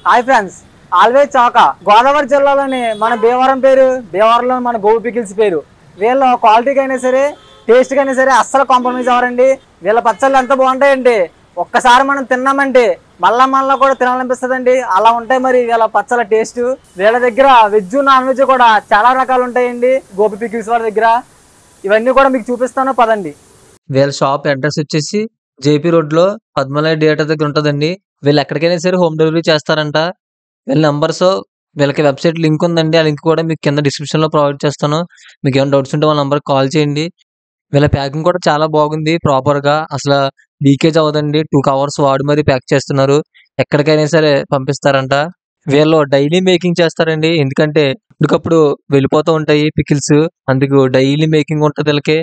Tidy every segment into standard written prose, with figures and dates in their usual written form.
Hi friends, always Chaka Godavari జిల్లాలోని మన భీమవరం పేరు, భీమవరంలో మన గోబీ పికిల్స్ పేరు. వీళ్ళ క్వాలిటీకి అయినా సరే, టేస్ట్కి అయినా సరే అస్సలు కాంప్రమైజ్ అవ్వరండి. వీళ్ళ పచ్చళ్ళు ఎంత బాగుంటాయండి, ఒక్కసారి మనం తిన్నామంటే మళ్ళా కూడా తినాలనిపిస్తుందండి. అలా ఉంటాయి మరి వీళ్ళ పచ్చళ్ళ టేస్ట్. వీళ్ళ దగ్గర వెజ్ నాన్ వెజ్ కూడా చాలా రకాలు ఉంటాయండి గోబీ పికిల్స్ వాళ్ళ దగ్గర. ఇవన్నీ కూడా మీకు చూపిస్తాను పదండి. వీళ్ళ షాప్ అడ్రస్ వచ్చేసి జేపీ రోడ్లో పద్మలయ థియేటర్ దగ్గర ఉంటుందండి. వీళ్ళు ఎక్కడికైనా సరే హోమ్ డెలివరీ చేస్తారంట. వీళ్ళ నంబర్స్, వీళ్ళకి వెబ్సైట్ లింక్ ఉందండి. ఆ లింక్ కూడా మీకు కింద డిస్క్రిప్షన్లో ప్రొవైడ్ చేస్తాను. మీకు ఏమైనా డౌట్స్ ఉంటే వాళ్ళ నంబర్కి కాల్ చేయండి. వీళ్ళ ప్యాకింగ్ కూడా చాలా బాగుంది, ప్రాపర్గా అసలు లీకేజ్ అవ్వదండి. 2 కవర్స్ వాడి మరీ ప్యాక్ చేస్తున్నారు. ఎక్కడికైనా సరే పంపిస్తారంట. వీళ్ళు డైలీ మేకింగ్ చేస్తారండి, ఎందుకంటే ఇప్పటికప్పుడు వెళ్ళిపోతూ ఉంటాయి పికిల్స్. అందుకు డైలీ మేకింగ్ ఉంటుంది వీళ్ళకి.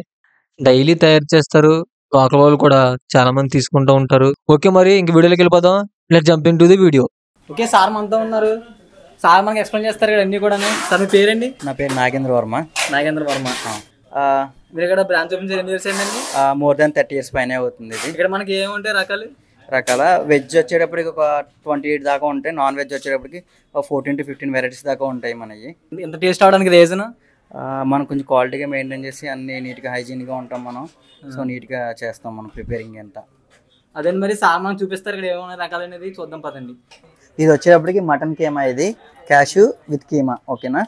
డైలీ తయారు చేస్తారు. లోకల్ వాళ్ళు కూడా చాలా మంది తీసుకుంటూ ఉంటారు. ఓకే, మరి ఇంక వీడియోలోకి వెళ్ళిపోదాం. Let's jump in to the video. Okay, sir మనతో ఉన్నారు. సార్ మనకి ఎక్స్ప్లెయిన్ చేస్తారు ఇక్కడ అన్నీ కూడా. సార్ మీ పేరండి? నా పేరు నాగేంద్ర వర్మ. నాగేంద్ర వర్మ. మీరు ఇక్కడ బ్రాంచ్ ఓపెన్ చేసి ఎన్ని ఇయర్స్ అయిందండి? మోర్ దాన్ 30 years పైనే అవుతుంది. ఇది ఇక్కడ మనకి ఏముంటాయి రకాల వెజ్ వచ్చేటప్పటికి ఒక 28 దాకా ఉంటాయి. నాన్ వెజ్ వచ్చేటప్పటికి ఒక 14 to 15 వెరైటీస్ దాకా ఉంటాయి మనవి. ఇంత టేస్ట్ అవడానికి రీజన్ మనం కొంచెం క్వాలిటీగా మెయింటైన్ చేసి అన్ని నీట్గా హైజీన్గా ఉంటాం మనం. సో నీట్గా చేస్తాం మనం ప్రిపేరింగ్ అంతా. అదే మరి సార్ మనం చూపిస్తారు ఇక్కడ ఏమైనా రకాలు అనేది చూద్దాం పదండి. ఇది వచ్చేటప్పటికి మటన్ కీమా, ఇది క్యాషు విత్ కీమా. ఓకేనా,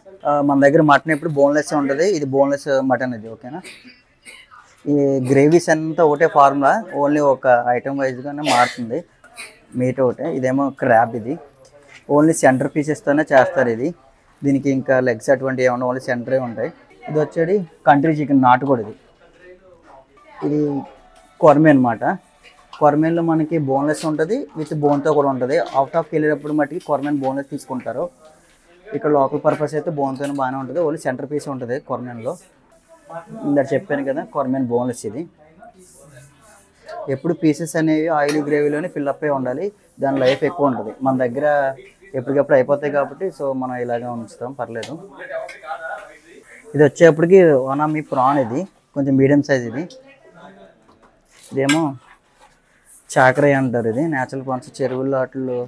మన దగ్గర మటన్ ఎప్పుడు బోన్లెస్ ఉంటుంది. ఇది బోన్లెస్ మటన్ ఇది. ఓకేనా, ఈ గ్రేవీస్ అంతా ఒకటే ఫార్ములా, ఓన్లీ ఒక ఐటమ్ వైజ్గానే మారుతుంది. మీట్ ఒకటే. ఇదేమో క్రాబ్, ఇది ఓన్లీ సెంటర్ పీసెస్తోనే చేస్తారు. ఇది దీనికి ఇంకా లెగ్స్ అటువంటి ఏమన్నా ఓన్లీ సెంటరే ఉంటాయి. ఇది వచ్చేది కంట్రీ చికెన్, నాటుకోడి. ఇది కొరమే అనమాట. కొరమేన్లో మనకి బోన్లెస్ ఉంటుంది, విత్ బోన్తో కూడా ఉంటుంది. అవుట్ ఆఫ్కి వెళ్ళేటప్పుడు మట్టుకి కొరమేన్ బోన్లెస్ తీసుకుంటారు. ఇక్కడ లోకల్ పర్పస్ అయితే బోన్తోనే బాగానే ఉంటుంది. ఓన్లీ సెంటర్ పీస్ ఉంటుంది కొరమేన్లో. ఇందాక చెప్పాను కదా, కొరమేన్ బోన్లెస్. ఇది ఎప్పుడు పీసెస్ అనేవి ఆయిల్ గ్రేవీలోనే ఫిల్అప్ అయి ఉండాలి. దాని లైఫ్ ఎక్కువ ఉంటుంది. మన దగ్గర ఎప్పటికప్పుడు అయిపోతాయి కాబట్టి సో మనం ఇలాగే ఉంచుతాం, పర్లేదు. ఇది వచ్చేప్పటికి వన్ ఆఫ్ మీ ప్రాన్. ఇది కొంచెం మీడియం సైజ్. ఇదేమో చాకరీ అంటారు. ఇది నేచురల్ ప్రాన్స్, చెరువుల్లో వాటిల్లో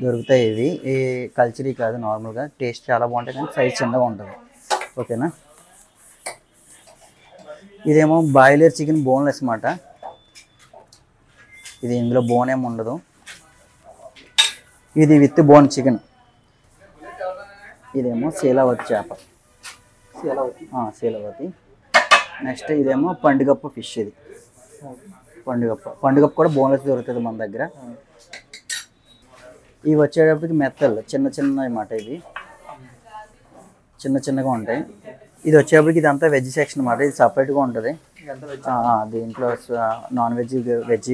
దొరుకుతాయి. ఇవి ఈ కల్చరీ కాదు, నార్మల్గా టేస్ట్ చాలా బాగుంటాయి, కానీ సైజ్ చిన్నగా ఉంటుంది. ఓకేనా, ఇదేమో బాయిలర్ చికెన్ బోన్లెస్ మాట. ఇది ఇందులో బోన్ ఏమి ఉండదు. ఇది విత్ బోన్ చికెన్. ఇదేమో శీలావతి చేప, శీలావతి. నెక్స్ట్ ఇదేమో పండుగప్ప ఫిష్. ఇది పండుగప్ప కూడా బోన్లెస్ దొరుకుతుంది మన దగ్గర. ఇవి వచ్చేటప్పటికి మెత్తలు చిన్న అన్నమాట. ఇవి చిన్నగా ఉంటాయి. ఇది వచ్చేటప్పటికి ఇదంతా వెజ్ సెక్షన్ అన్నమాట. ఇది సపరేట్గా ఉంటుంది. దీంట్లో నాన్ వెజ్ వెజ్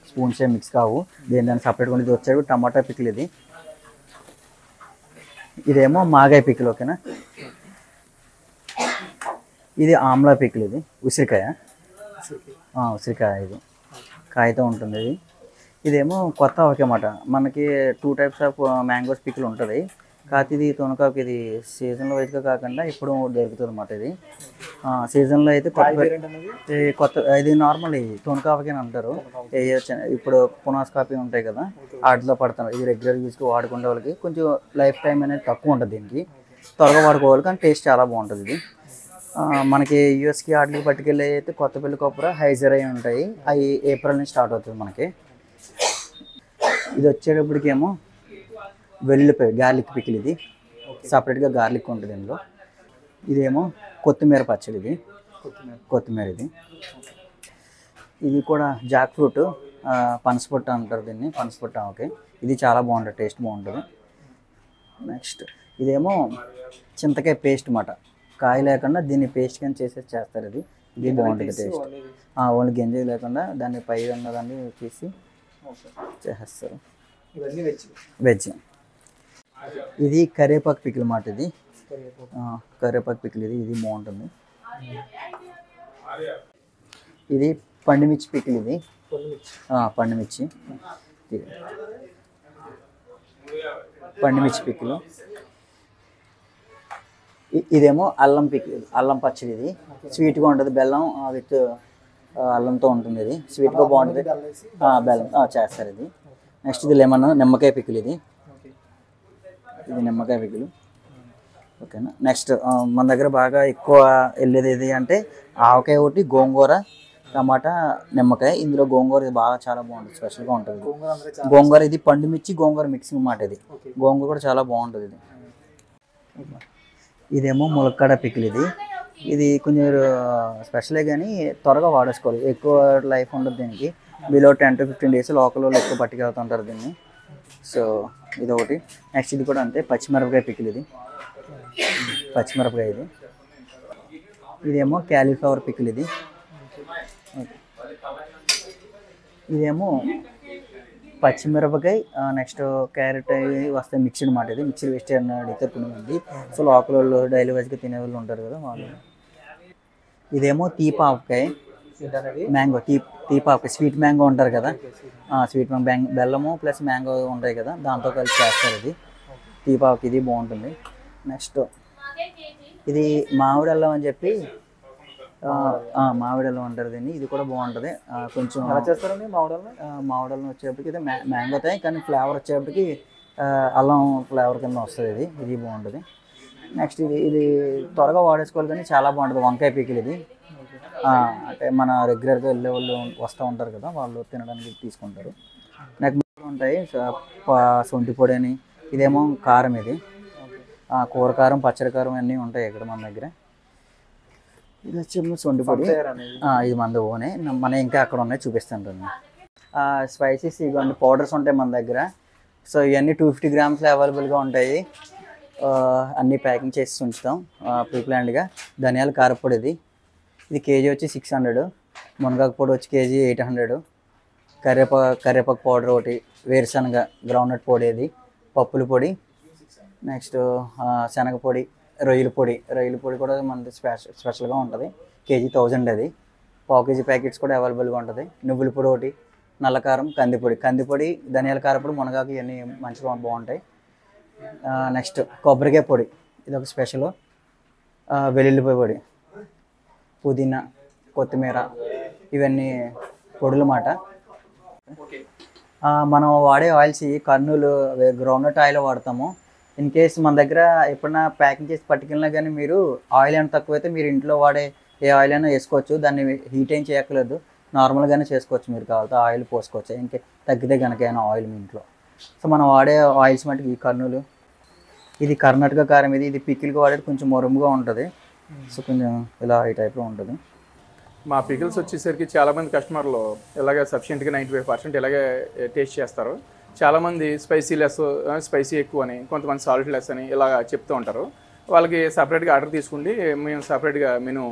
స్పూన్స్ ఏ మిక్స్ కావు, దాన్ని సపరేట్గా ఉంటుంది. ఇది వచ్చేటప్పుడు టమాటా పికిల్. ఇదేమో మాగాయ పికిల్. ఓకేనా, ఇది ఆమ్లా పికిల్. ఇది ఉసిరికాయ. ఇది కాయతో ఉంటుంది. ఇదేమో కొత్త ఆవకాయమాట. మనకి 2 types ఆఫ్ మ్యాంగోస్ పికిల్ ఉంటుంది. కాకపోతే ఇది తొనకాకు. ఇది సీజన్లో వైజ్గా కాకుండా ఇప్పుడు దొరుకుతుంది అన్నమాట. ఇది సీజన్లో అయితే కొత్త ఇది నార్మల్ తొనకావకాయ అంటారు. ఇప్పుడు పునాస్ కాఫీ ఉంటాయి కదా, వాటిలో పడుతున్నారు. ఇది రెగ్యులర్ యూస్కి వాడుకునే వాళ్ళకి కొంచెం లైఫ్ టైం అనేది తక్కువ ఉంటుంది. దీనికి త్వరగా వాడుకోవాలి, కానీ టేస్ట్ చాలా బాగుంటుంది. ఇది మనకి యూఎస్కి వాటికి పట్టుకెళ్ళి అయితే కొత్తపల్లి కొబ్బరి హైజర్ అయి ఉంటాయి. అవి ఏప్రిల్ నుంచి స్టార్ట్ అవుతుంది మనకి. ఇది వచ్చేటప్పటికేమో వెల్లుల్లిపాయ గార్లిక్ పికిల్. ఇది సపరేట్గా గార్లిక్ ఉంటుంది ఇందులో. ఇదేమో కొత్తిమీర పచ్చడి. ఇది కొత్తిమీర. ఇది కూడా జాక్ ఫ్రూట్, పనసపొట్టు అంటారు దీన్ని, పనసపొట్టు. ఓకే, ఇది చాలా బాగుంటుంది, టేస్ట్ బాగుంటుంది. నెక్స్ట్ ఇదేమో చింతకాయ పేస్ట్ అన్నమాట. కాయ లేకుండా దీన్ని పేస్ట్ కానీ చేస్తారు. ఇది బాగుంటుంది టేస్ట్. ఓన్లీ గింజ లేకుండా దాన్ని పై ఉన్నదాన్ని తీసి చేసేస్తారు. వెజ్. ఇది కరివేపాకు పికిల్ అన్నమాట. ఇది కరివేపాకు పికిల్. ఇది బాగుంటుంది. ఇది పండుమిర్చి పికిల్. ఇది పండుమిర్చి పికిల్. ఇదేమో అల్లం పికిల్, అల్లం పచ్చడి. ఇది స్వీట్గా ఉంటుంది. బెల్లం విత్ అల్లంతో ఉంటుంది. ఇది స్వీట్గా బాగుంటుంది. బెల్లం చేస్తారు. ఇది నెక్స్ట్ ఇది లెమన్, నిమ్మకాయ పికిల్. ఇది ఇది నిమ్మకాయ పికిల్. ఓకేనా. నెక్స్ట్ మన దగ్గర బాగా ఎక్కువ వెళ్ళేది ఏది అంటే ఆవకాయ ఒకటి, గోంగూర, టమాటా, నిమ్మకాయ. ఇందులో గోంగూర ఇది బాగా చాలా బాగుంటుంది, స్పెషల్గా ఉంటుంది. గోంగూర ఇది పండు మిర్చి గోంగూర మిక్సింగ్ మాట. ఇది గోంగూర కూడా చాలా బాగుంటుంది. ఇదేమో ములక్కాడ పికిల్. ఇది కొంచెం స్పెషలే కానీ త్వరగా వాడేసుకోవాలి, ఎక్కువ లైఫ్ ఉండదు దీనికి. బిలో 10 to 15 days లోకల్ వాళ్ళు ఎక్కువ పట్టుకెళ్తుంటారు దీన్ని. సో ఇది ఒకటి. నెక్స్ట్ ఇది కూడా అంతే, పచ్చిమిరపకాయ పికిల్. ఇది పచ్చిమిరపకాయ. ఇదేమో క్యాలీఫ్లవర్ పికిల్. ఇదేమో పచ్చిమిరపకాయ, నెక్స్ట్ క్యారెట్ అవి వస్తాయి మిక్స్డ్ మాట. ఇది మిక్స్డ్ వేస్ట్ అడిగితే కొంతమంది. సో లోకల్ వాళ్ళు డైలీ వైజ్గా తినే వాళ్ళు ఉంటారు కదా వాళ్ళు. ఇదేమో తీపావకాయ, మ్యాంగో. తీపావకాయ స్వీట్ మ్యాంగో ఉంటారు కదా, స్వీట్ మ్యాంగో, బెల్లము ప్లస్ మ్యాంగో ఉంటాయి కదా, దాంతో కలిసి చేస్తారు. ఇది తీపావకాయ, ఇది బాగుంటుంది. నెక్స్ట్ ఇది మామిడి అల్లం అని చెప్పి, మామిడి అల్లం అంటారు దీన్ని. ఇది కూడా బాగుంటుంది. కొంచెం ఎలా చేస్తారండి మామిడి అల్లం వచ్చేప్పటికి ఇది మ్యాంగో తాయి, కానీ ఫ్లేవర్ వచ్చేప్పటికి అల్లం ఫ్లేవర్ కింద వస్తుంది. ఇది బాగుంటుంది. నెక్స్ట్ ఇది త్వరగా వాడేసుకోవాలి కానీ చాలా బాగుంటుంది, వంకాయ పికిల్. ఇది అంటే మన రెగ్యులర్గా వెళ్ళే వాళ్ళు వస్తూ ఉంటారు కదా, వాళ్ళు తినడానికి తీసుకుంటారు. నెక్స్ట్ ఉంటాయి సొంటి పొడి అని. ఇదేమో కారం. ఇది కూర కారం, పచ్చడి కారం అన్నీ ఉంటాయి ఇక్కడ మన దగ్గర. ఇది వచ్చి సొంటి పొడి. ఇది మన ఓనే, మన ఇంకా అక్కడ ఉన్నాయి, చూపిస్తాను. స్పైసెస్ ఇవన్నీ పౌడర్స్ ఉంటాయి మన దగ్గర. సో ఇవన్నీ 250 grams అవైలబుల్గా ఉంటాయి. అన్నీ ప్యాకింగ్ చేసి ఉంచుతాం ప్రీప్లాన్డ్గా. ధనియాల కారపొడి. ఇది కేజీ వచ్చి 600. మునగాకు పొడి వచ్చి కేజీ 800. కరివేపాకు పౌడర్ ఒకటి, వేరుశనగ గ్రౌండ్నట్ పొడి, ఇది పప్పుల పొడి. నెక్స్ట్ శనగ పొడి, రొయ్యల పొడి కూడా మనది స్పెషల్గా ఉంటుంది, కేజీ 1000. అది పావు కేజీ ప్యాకెట్స్ కూడా అవైలబుల్గా ఉంటుంది. నువ్వుల పొడి ఒకటి, నల్లకారం, కందిపొడి, ధనియాల కారపొడి, మునగాకు ఇవన్నీ మంచిగా బాగుంటాయి. నెక్స్ట్ కొబ్బరికాయ పొడి, ఇది ఒక స్పెషల్. వెల్లుల్లిపాయ పొడి, పుదీనా, కొత్తిమీర, ఇవన్నీ పొడులు మాట. మనం వాడే ఆయిల్స్ కర్నూలు గ్రౌండ్నట్ ఆయిల్ వాడతాము. ఇన్ కేస్ మన దగ్గర ఎప్పుడైనా ప్యాకింగ్ చేసి పట్టుకెళ్ళినా కానీ మీరు ఆయిల్ ఏమైనా తక్కువైతే మీరు ఇంట్లో వాడే ఏ ఆయిల్ అయినా వేసుకోవచ్చు. దాన్ని హీట్ ఏం చేయక్కర్లేదు, నార్మల్గానే చేసుకోవచ్చు. మీరు కావాలంటే ఆయిల్ పోసుకోవచ్చు, ఇంకే తగ్గితే కనుక ఏమైనా ఆయిల్ మీ ఇంట్లో. సో మనం వాడే ఆయిల్స్ మటుకు ఈ కర్నూలు. ఇది కర్ణాటక కారం. ఇది పికిల్గా వాడేది కొంచెం మొరుముగా ఉంటుంది. సో కొంచెం ఇలా ఈ టైప్లో ఉంటుంది. మా పికిల్స్ వచ్చేసరికి చాలామంది కస్టమర్లు ఇలాగే సఫిషియెంట్గా 95% ఇలాగే టేస్ట్ చేస్తారు. చాలామంది స్పైసీ ఎక్కువ అని, కొంతమంది సాల్ట్ లెస్ అని ఇలా చెప్తూ ఉంటారు. వాళ్ళకి సపరేట్గా ఆర్డర్ తీసుకుండి మేము సపరేట్గా మెనూ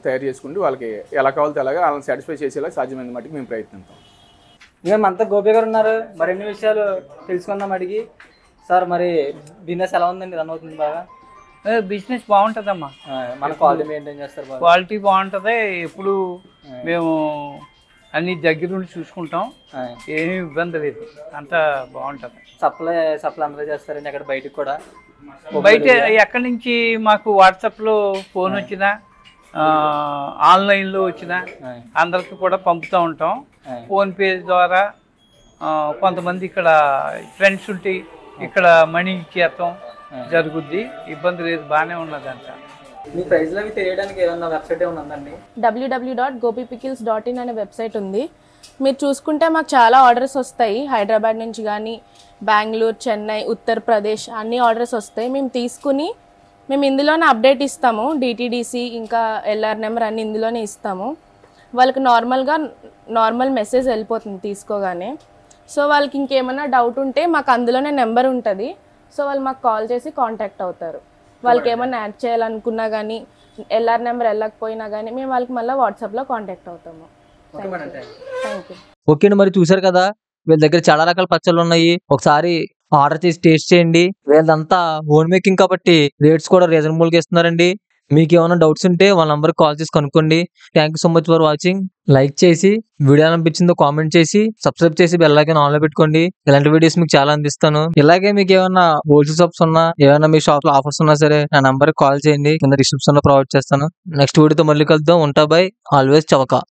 తయారు చేసుకుండి వాళ్ళకి ఎలా కావాలో అలాగా వాళ్ళని సాటిస్ఫై చేసేలా సాధ్యమైన మట్టుకు మేము ప్రయత్నిస్తాం. ఇంకా మనతో గోపి గారు ఉన్నారు, మరిన్ని విషయాలు తెలుసుకుందాం అడిగి. సార్ మరి బిజినెస్ ఎలా ఉందండి, రన్ అవుతుంది బాగా? బిజినెస్ బాగుంటుందమ్మా. మన క్వాలిటీ మెయింటైన్ చేస్తారు బాగా? క్వాలిటీ బాగుంటుంది. ఎప్పుడు మేము అన్ని దగ్గరుండి చూసుకుంటాం, ఏమీ ఇబ్బంది లేదు, అంతా బాగుంటుంది. సప్లై అందరూ చేస్తారండి అక్కడ బయటకు కూడా? బయట ఎక్కడి నుంచి మాకు వాట్సాప్లో ఫోన్ వచ్చినా, ఆన్లైన్లో వచ్చినా అందరికి కూడా పంపుతూ ఉంటాం. ఫోన్పే ద్వారా కొంతమంది ఇక్కడ ఫ్రెండ్స్ ఉంటే ఇక్కడ మనీ ఇచ్చేస్తాం, జరుగుద్ది, ఇబ్బంది లేదు, బాగానే ఉన్నది అంట. మీ ప్రైస్లో అవి తెలియడానికి ఏమన్నా వెబ్సైట్ ఏమైనా ఉందండి? www.gopipikils.in అనే వెబ్సైట్ ఉంది. మీరు చూసుకుంటే మాకు చాలా ఆర్డర్స్ వస్తాయి, హైదరాబాద్ నుంచి కానీ బెంగళూరు, చెన్నై, ఉత్తరప్రదేశ్ అన్ని ఆర్డర్స్ వస్తాయి. మేము తీసుకుని మేము ఇందులోనే అప్డేట్ ఇస్తాము, డిటీడీసీ ఇంకా ఎల్ఆర్ నెంబర్ అన్ని ఇందులోనే ఇస్తాము. వాళ్ళకి నార్మల్ మెసేజ్ వెళ్ళిపోతుంది తీసుకోగానే. సో వాళ్ళకి ఇంకేమైనా డౌట్ ఉంటే మాకు అందులోనే నెంబర్ ఉంటుంది. సో వాళ్ళు మాకు కాల్ చేసి కాంటాక్ట్ అవుతారు. వాళ్ళకి ఏమైనా యాడ్ చేయాలనుకున్నా కానీ, ఎల్ఆర్ నెంబర్ వెళ్ళకపోయినా కానీ మేము వాళ్ళకి మళ్ళీ వాట్సాప్లో కాంటాక్ట్ అవుతాము. Thank you. ఓకే అండి, మరి చూసారు కదా వీళ్ళ దగ్గర చాలా రకాల పచ్చళ్ళు ఉన్నాయి. ఒకసారి ఆర్డర్ చేసి టేస్ట్ చేయండి. వీళ్ళంతా హోమ్ మేకింగ్ కాబట్టి రేట్స్ కూడా రీజనబుల్ గా ఇస్తున్నారండి. మీకు ఏమైనా డౌట్స్ ఉంటే వాళ్ళ నంబర్ కాల్ చేసి కనుక్కోండి. Thank you so much for watching. Like చేసి వీడియో అనిపించిందో కామెంట్ చేసి సబ్స్క్రైబ్ చేసి బెల్ ఐకాన్ ఆన్ లో పెట్టుకోండి. ఇలాంటి వీడియోస్ మీకు చాలా అందిస్తాను. ఇలాగే మీకు ఏమైనా హోల్సేల్ షాప్స్ ఉన్నా, ఏమైనా మీ షాప్ లో ఆఫర్స్ ఉన్నా సరే నా నంబర్ కాల్ చేయండి, కింద డిస్క్రిప్షన్ లో ప్రొవైడ్ చేస్తాను. నెక్స్ట్ వీడియోతో మళ్ళీ కలుద్దాం. ఉంటా బై. ఆల్వేస్ చవక.